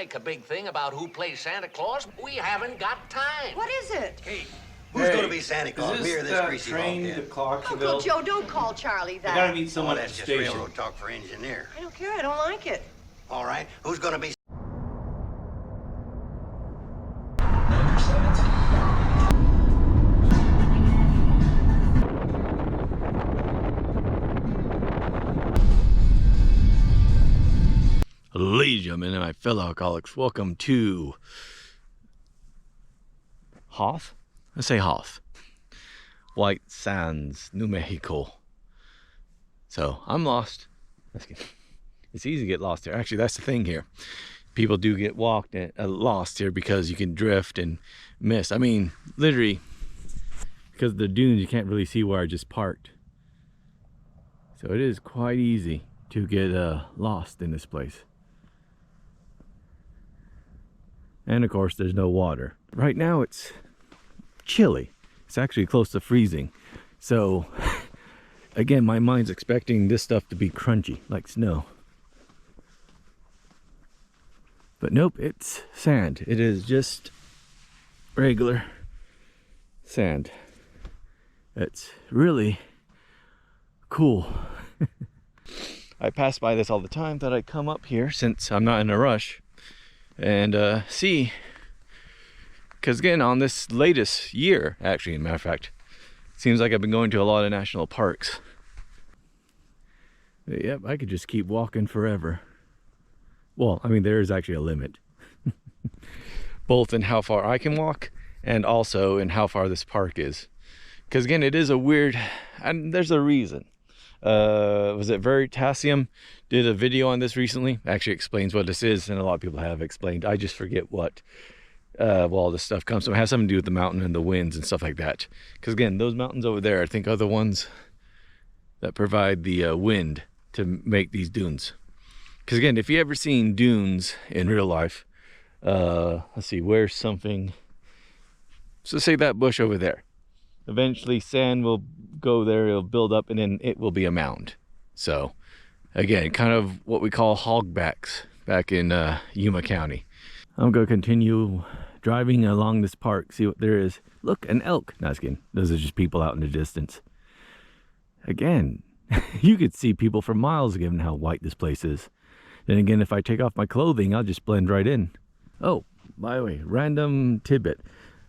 make a big thing about who plays Santa Claus. We haven't got time. What is it? Hey, who's going to be Santa Claus? Me or this greasy train to Clarksville? Uncle Joe, don't call Charlie that. I gotta meet someone at that's the just station. railroad talk for engineer. I don't care. I don't like it. All right, who's going to be... Ladies and gentlemen, and my fellow alcoholics, welcome to Hoth? Let's say Hoth. White Sands, New Mexico. So, I'm lost. It's easy to get lost here. Actually, that's the thing here. People do get lost here because you can drift and miss. I mean, literally, because of the dunes, you can't really see where I just parked. So it is quite easy to get lost in this place. And of course, there's no water. Right now, it's chilly. It's actually close to freezing. So, again, my mind's expecting this stuff to be crunchy, like snow. But nope, it's sand. It is just regular sand. It's really cool. I pass by this all the time. Thought I'd come up here since I'm not in a rush and see, because again, on this latest year, actually, as a matter of fact, it seems like I've been going to a lot of national parks. But yep, I could just keep walking forever. Well, I mean, there is actually a limit. Both in how far I can walk and also in how far this park is. Because again, it is a weird, and there's a reason. Was it Veritasium did a video on this recently? Actually explains what this is, and a lot of people have explained. I just forget what all this stuff comes from. It has something to do with the mountain and the winds and stuff like that. Because again, those mountains over there, I think, are the ones that provide the wind to make these dunes. Because again, if you ever seen dunes in real life, let's see, where's something, so say that bush over there. Eventually sand will go there, it'll build up, and then it will be a mound. So again, kind of what we call hogbacks back in Yuma County. I'm gonna continue driving along this park, see what there is. Look, an elk. No, just kidding. Those are just people out in the distance. Again, you could see people for miles given how white this place is. Then again, if I take off my clothing, I'll just blend right in. Oh, by the way, random tidbit.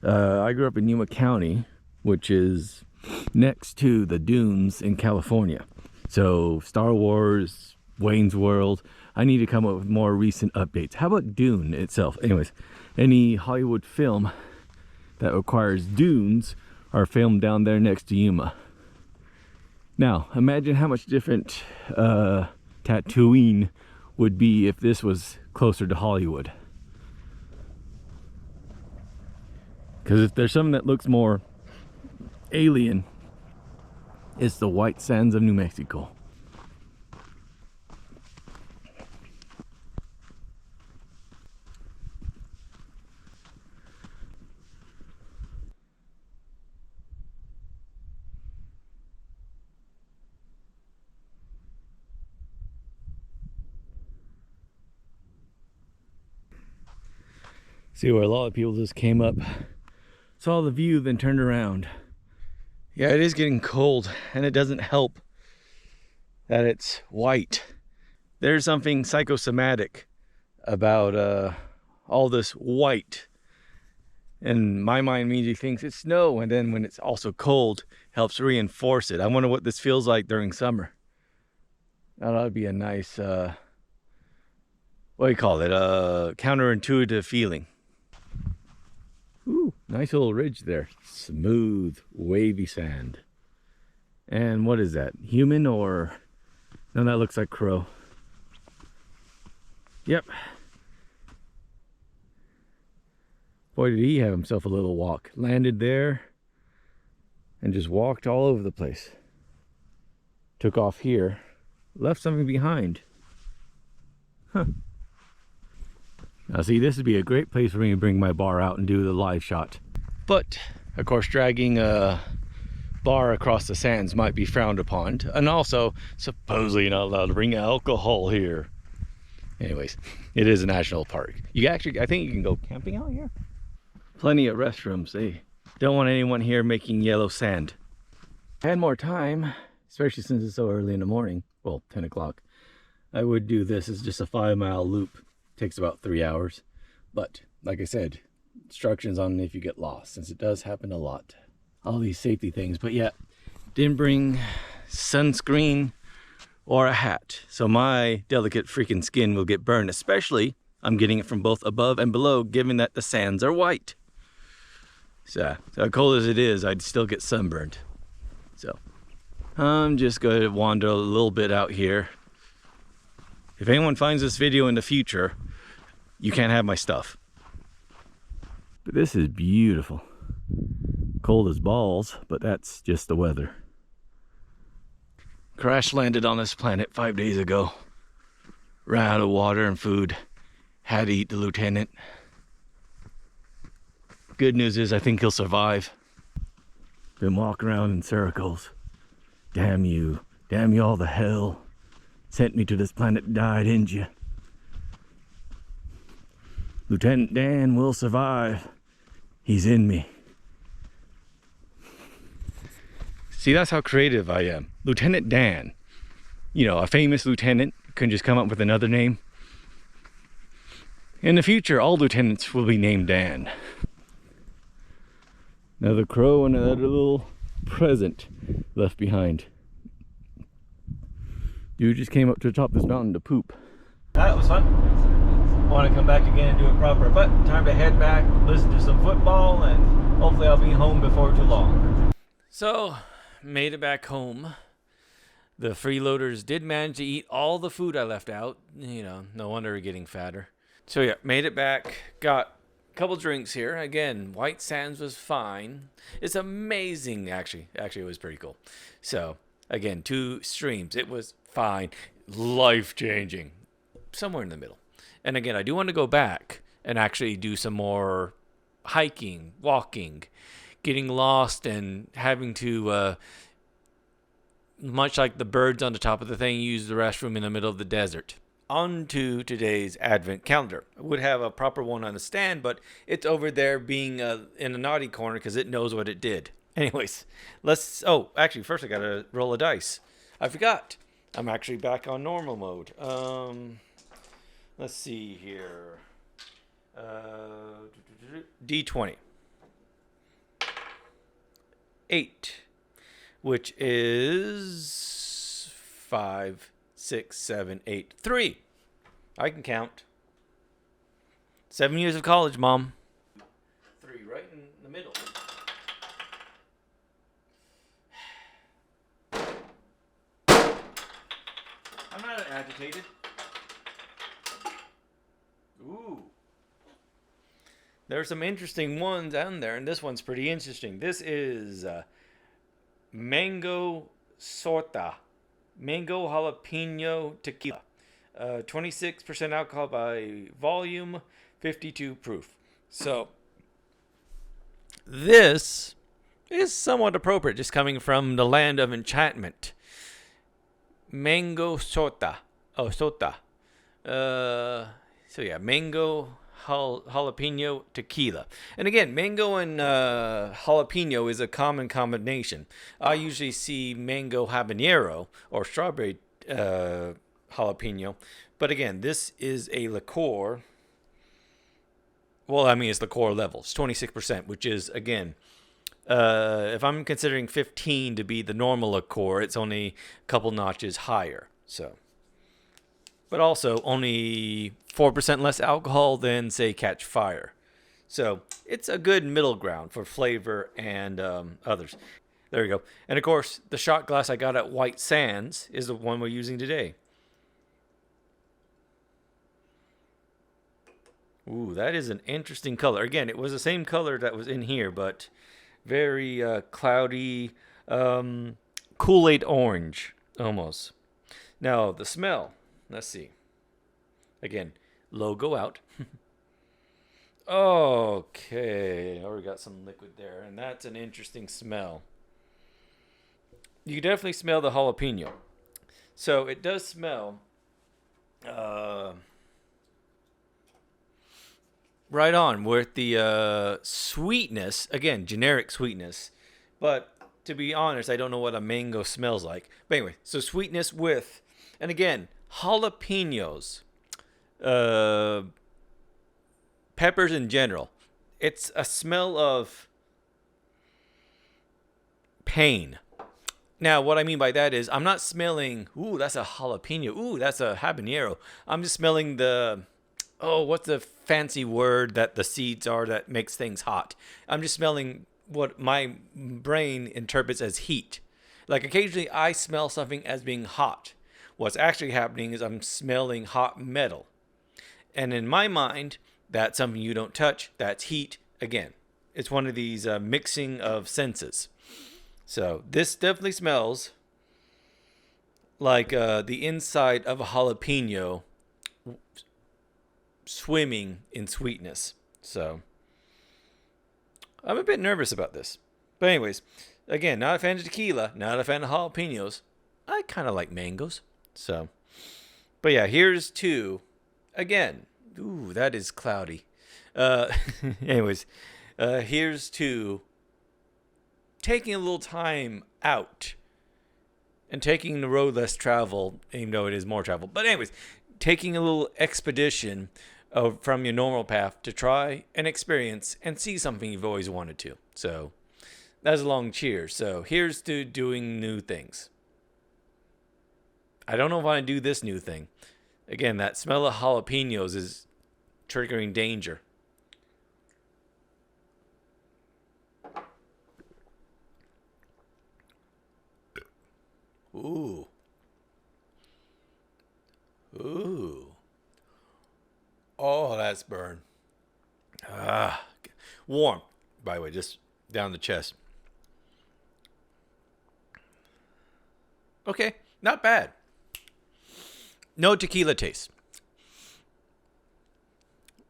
I grew up in Yuma County, which is next to the dunes in California. So Star Wars, Wayne's World, I need to come up with more recent updates. How about Dune itself? Anyways, any Hollywood film that requires dunes are filmed down there next to Yuma. Now, imagine how much different Tatooine would be if this was closer to Hollywood. Because if there's something that looks more alien, it's the white sands of New Mexico. See where a lot of people just came up, saw the view, then turned around. Yeah, it is getting cold, and it doesn't help that it's white. There's something psychosomatic about all this white. And my mind immediately thinks it's snow, and then when it's also cold, helps reinforce it. I wonder what this feels like during summer. That ought to be a nice, what do you call it? Counterintuitive feeling. Ooh, nice little ridge there. Smooth, wavy sand. And what is that? Human or... No, that looks like crow. Yep. Boy, did he have himself a little walk. Landed there and just walked all over the place. Took off here. Left something behind. Huh. Now see, this would be a great place for me to bring my bar out and do the live shot. But, of course, dragging a bar across the sands might be frowned upon. And also, supposedly you're not allowed to bring alcohol here. Anyways, it is a national park. I think you can go camping out here. Plenty of restrooms. They don't want anyone here making yellow sand. If I had more time, especially since it's so early in the morning, well, 10 o'clock, I would do this as just a 5-mile loop. Takes about 3 hours. But like I said, instructions on if you get lost, since it does happen a lot. All these safety things, but yeah, didn't bring sunscreen or a hat, so my delicate freaking skin will get burned. Especially I'm getting it from both above and below, given that the sands are white. So cold as it is, I'd still get sunburned. So I'm just going to wander a little bit out here. If anyone finds this video in the future, you can't have my stuff. But this is beautiful. Cold as balls, but that's just the weather. Crash landed on this planet 5 days ago. Ran out of water and food. Had to eat the lieutenant. Good news is I think he'll survive. Been walking around in circles. Damn you all the hell. Sent me to this planet to die, didn't you? Lieutenant Dan will survive. He's in me. See, that's how creative I am. Lieutenant Dan. You know, a famous lieutenant couldn't just come up with another name. In the future, all lieutenants will be named Dan. Another crow and another little present left behind. Dude just came up to the top of this mountain to poop. That was fun. Want to come back again and do it proper, but time to head back, listen to some football, and hopefully I'll be home before too long. So, made it back home. The freeloaders did manage to eat all the food I left out. You know, no wonder we're getting fatter. So yeah, made it back. Got a couple drinks here. Again, White Sands was fine. It's amazing, actually. Actually, it was pretty cool. So, again, 2 streams. It was fine. Life-changing. Somewhere in the middle. And again, I do want to go back and actually do some more hiking, walking, getting lost and having to, much like the birds on the top of the thing, use the restroom in the middle of the desert. On to today's Advent Calendar. I would have a proper one on the stand, but it's over there being in a naughty corner because it knows what it did. Anyways, actually, first I got to roll a dice. I forgot. I'm actually back on normal mode. Let's see here. D20. 8, which is 5, 6, 7, 8, 3. I can count. 7 years of college, Mom. 3 right in the middle. I'm not agitated. Ooh. There's some interesting ones down there, and this one's pretty interesting. This is MangoShotta Mango Jalapeno Tequila. 26% alcohol by volume, 52 proof. So, this is somewhat appropriate, just coming from the land of enchantment. MangoShotta. Oh, Sota. So yeah, mango jalapeno tequila. And again, mango and jalapeno is a common combination. I usually see mango habanero or strawberry jalapeno. But again, this is a liqueur. Well, I mean, it's liqueur level. It's 26%, which is, again, if I'm considering 15 to be the normal liqueur, it's only a couple notches higher. So, but also only 4% less alcohol than, say, Catch Fire. So it's a good middle ground for flavor and others. There you go. And of course, the shot glass I got at White Sands is the one we're using today. Ooh, that is an interesting color. Again, it was the same color that was in here, but very cloudy, Kool-Aid orange, almost. Now, the smell. Let's see. Again, logo out. Okay, now we got some liquid there, and that's an interesting smell. You can definitely smell the jalapeno. So it does smell right on with the sweetness. Again, generic sweetness. But to be honest, I don't know what a mango smells like. But anyway, so sweetness with, and again, jalapenos, peppers in general. It's a smell of pain. Now, what I mean by that is I'm not smelling, ooh, that's a jalapeno. Ooh, that's a habanero. I'm just smelling the, oh, what's the fancy word that the seeds are that makes things hot? I'm just smelling what my brain interprets as heat. Like occasionally I smell something as being hot. What's actually happening is I'm smelling hot metal. And in my mind, that's something you don't touch. That's heat. Again, it's one of these mixing of senses. So this definitely smells like the inside of a jalapeno swimming in sweetness. So I'm a bit nervous about this. But anyways, again, not a fan of tequila, not a fan of jalapenos. I kind of like mangoes. So, but yeah, here's to, again, ooh, that is cloudy. Anyways, here's to taking a little time out and taking the road less traveled, even though it is more traveled. But anyways, taking a little expedition from your normal path to try and experience and see something you've always wanted to. So that's a long cheers. So here's to doing new things. I don't know if I want to do this new thing. Again, that smell of jalapenos is triggering danger. Ooh. Ooh. Oh, that's burn. Ah. Warm, by the way, just down the chest. Okay, not bad. No tequila taste,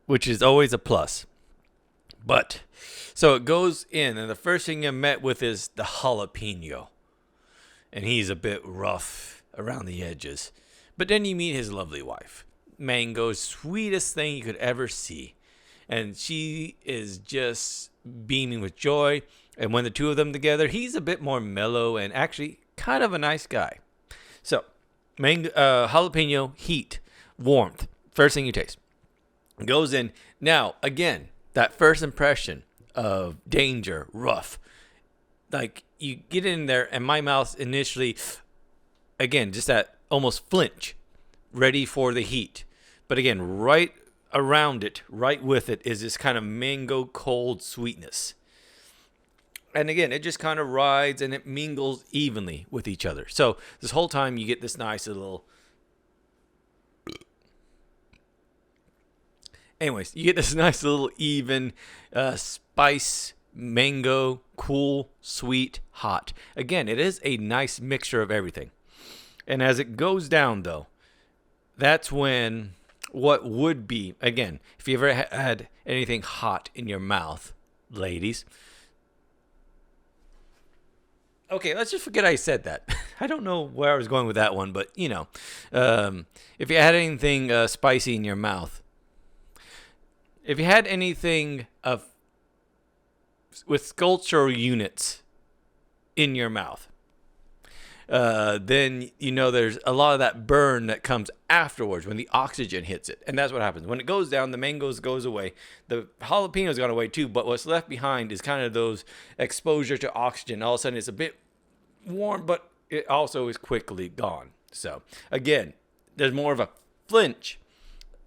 which is always a plus. But, so it goes in, and the first thing you're met with is the jalapeno. And he's a bit rough around the edges. But then you meet his lovely wife. Mango's sweetest thing you could ever see. And she is just beaming with joy. And when the two of them together, he's a bit more mellow and actually kind of a nice guy. So, jalapeno, heat, warmth. First thing you taste. Goes in. Now, again, that first impression of danger, rough. Like, you get in there, and my mouth initially, again, just that almost flinch, ready for the heat. But again, right around it, right with it, is this kind of mango cold sweetness. And again, it just kind of rides and it mingles evenly with each other. So this whole time you get this nice little... Anyways, you get this nice little even spice, mango, cool, sweet, hot. Again, it is a nice mixture of everything. And as it goes down, though, that's when what would be, again, if you ever had anything hot in your mouth, ladies. Okay, let's just forget I said that. I don't know where I was going with that one, but, you know, if you had anything spicy in your mouth, if you had anything with sculptural units in your mouth, then you know there's a lot of that burn that comes afterwards when the oxygen hits it. And that's what happens. When it goes down, the mangoes goes away. The jalapenos gone away too, but what's left behind is kind of those exposure to oxygen. All of a sudden it's a bit warm, but it also is quickly gone. So again, there's more of a flinch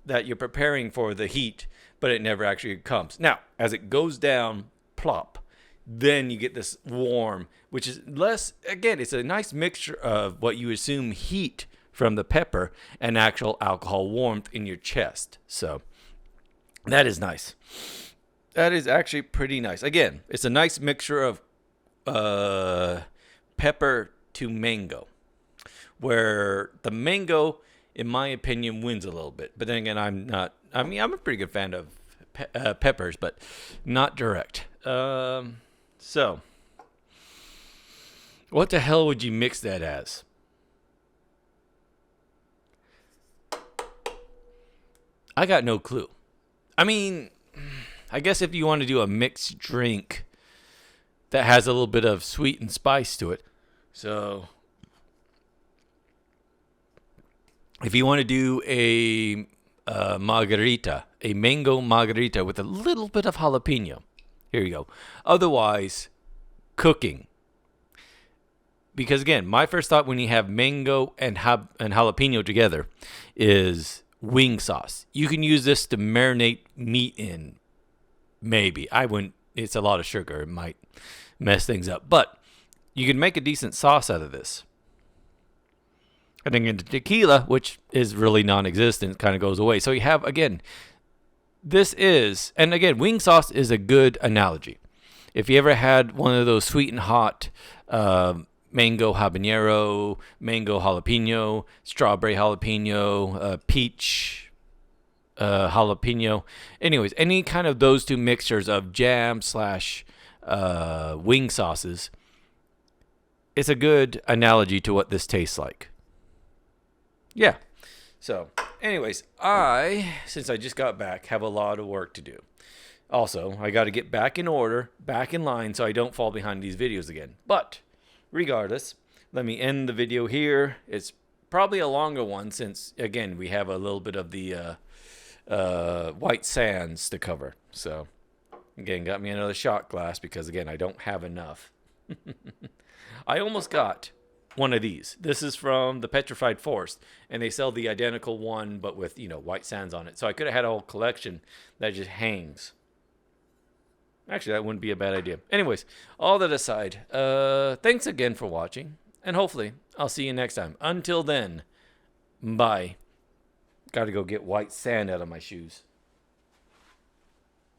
that you're preparing for the heat, but it never actually comes. Now, as it goes down, plop, then you get this warm, which is less, again, it's a nice mixture of what you assume heat from the pepper and actual alcohol warmth in your chest. So that is nice. That is actually pretty nice. Again, it's a nice mixture of pepper to mango, where the mango, in my opinion, wins a little bit. But then again, I'm a pretty good fan of peppers, but not direct. So, what the hell would you mix that as? I got no clue. I mean, I guess if you want to do a mixed drink that has a little bit of sweet and spice to it. So if you want to do a margarita, a mango margarita with a little bit of jalapeno, here you go. Otherwise, cooking. Because again, my first thought when you have mango and jalapeno together is wing sauce. You can use this to marinate meat in. Maybe. I wouldn't. It's a lot of sugar. It might mess things up. But you can make a decent sauce out of this. And then into tequila, which is really non-existent, kind of goes away. So you have, again, this is, and again, wing sauce is a good analogy. If you ever had one of those sweet and hot mango habanero, mango jalapeno, strawberry jalapeno, peach jalapeno. Anyways, any kind of those two mixtures of jam / wing sauces, it's a good analogy to what this tastes like. Yeah. So, anyways, since I just got back, have a lot of work to do. Also, I got to get back in order, back in line, so I don't fall behind these videos again. But regardless, let me end the video here. It's probably a longer one since, again, we have a little bit of the white sands to cover. So, again, got me another shot glass because, again, I don't have enough. I almost got one of these. This is from the Petrified Forest, and they sell the identical one, but with, white sands on it. So I could have had a whole collection that just hangs. Actually, that wouldn't be a bad idea. Anyways, all that aside, thanks again for watching, and hopefully I'll see you next time. Until then, bye. Got to go get white sand out of my shoes.